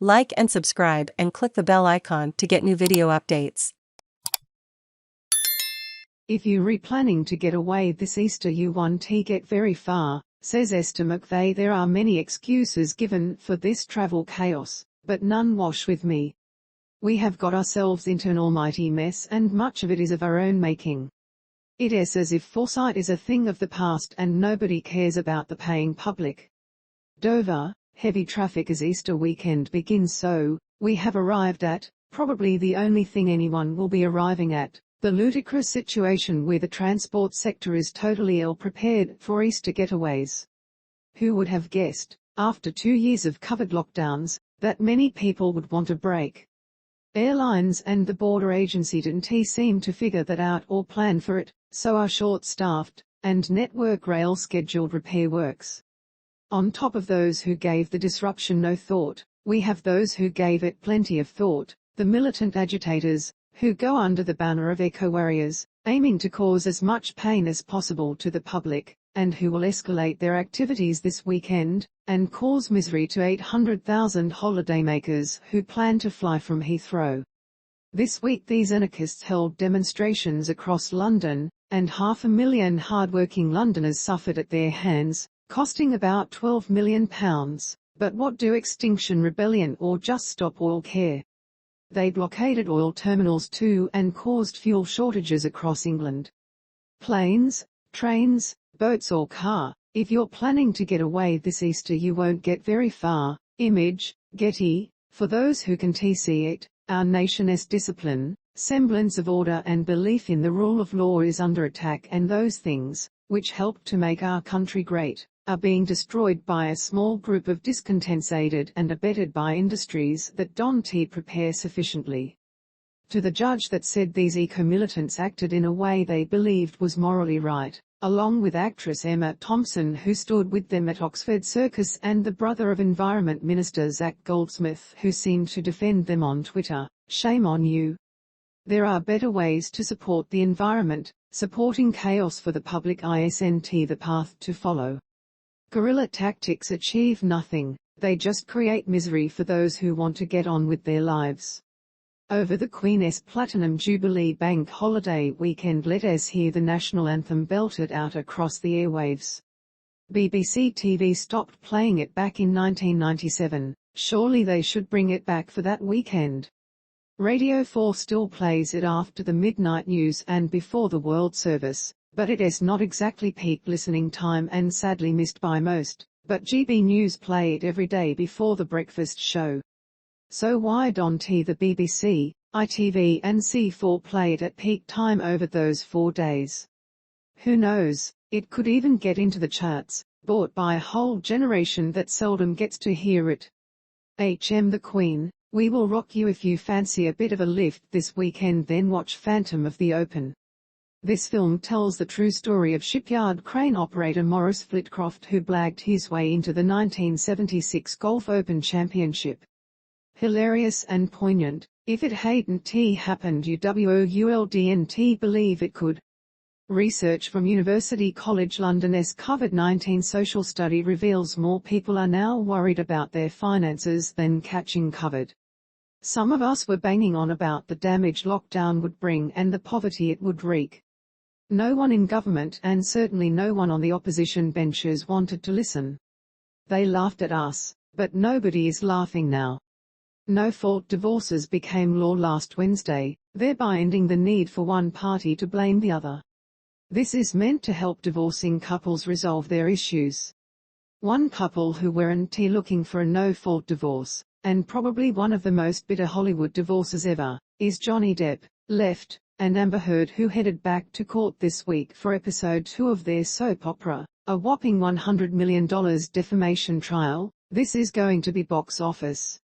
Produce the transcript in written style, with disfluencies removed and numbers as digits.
Like and subscribe and click the bell icon to get new video updates. If you're planning to get away this Easter you won't get very far, says Esther Mcvey. There are many excuses given for this travel chaos, but none wash with me. We have got ourselves into an almighty mess and much of it is of our own making. It is as if foresight is a thing of the past and nobody cares about the paying public. Dover, heavy traffic as Easter weekend begins, so we have arrived at, probably the only thing anyone will be arriving at, the ludicrous situation where the transport sector is totally ill-prepared for Easter getaways. Who would have guessed, after 2 years of covered lockdowns, that many people would want a break? Airlines and the border agency didn't seem to figure that out or plan for it, so are short-staffed, and Network Rail scheduled repair works. On top of those who gave the disruption no thought, we have those who gave it plenty of thought, the militant agitators, who go under the banner of eco-warriors, aiming to cause as much pain as possible to the public, and who will escalate their activities this weekend, and cause misery to 800,000 holidaymakers who plan to fly from Heathrow. This week these anarchists held demonstrations across London, and 500,000 hard-working Londoners suffered at their hands, costing about £12 million. But what do Extinction Rebellion or Just Stop Oil care? They blockaded oil terminals too and caused fuel shortages across England. Planes, trains, boats or car, if you're planning to get away this Easter you won't get very far. Image, Getty. For those who can see it, our nation's discipline, semblance of order and belief in the rule of law is under attack, and those things, which helped to make our country great, are being destroyed by a small group of discontents aided and abetted by industries that don't prepare sufficiently. To the judge that said these eco-militants acted in a way they believed was morally right, along with actress Emma Thompson who stood with them at Oxford Circus and the brother of Environment Minister Zach Goldsmith who seemed to defend them on Twitter, shame on you. There are better ways to support the environment. Supporting chaos for the public isn't the path to follow. Guerrilla tactics achieve nothing, they just create misery for those who want to get on with their lives. Over the Queen's Platinum Jubilee Bank Holiday weekend, let us hear the national anthem belted out across the airwaves. BBC TV stopped playing it back in 1997, surely they should bring it back for that weekend. Radio 4 still plays it after the midnight news and before the World Service, but it is not exactly peak listening time and sadly missed by most, but GB News play it every day before the breakfast show. So why don't the BBC, ITV and C4 play it at peak time over those 4 days? Who knows, it could even get into the charts, bought by a whole generation that seldom gets to hear it. The Queen, we will rock you. If you fancy a bit of a lift this weekend then watch Phantom of the Open. This film tells the true story of shipyard crane operator Maurice Flitcroft who blagged his way into the 1976 Gulf Open Championship. Hilarious and poignant, if it hadn't happened you wouldn't believe it could. Research from University College London's COVID-19 social study reveals more people are now worried about their finances than catching COVID. Some of us were banging on about the damage lockdown would bring and the poverty it would wreak. No one in government and certainly no one on the opposition benches wanted to listen. They laughed at us, but nobody is laughing now. No-fault divorces became law last Wednesday, thereby ending the need for one party to blame the other. This is meant to help divorcing couples resolve their issues. One couple who weren't looking for a no-fault divorce, and probably one of the most bitter Hollywood divorces ever, is Johnny Depp, Left, and Amber Heard who headed back to court this week for episode 2 of their soap opera, a whopping $100 million defamation trial. This is going to be box office.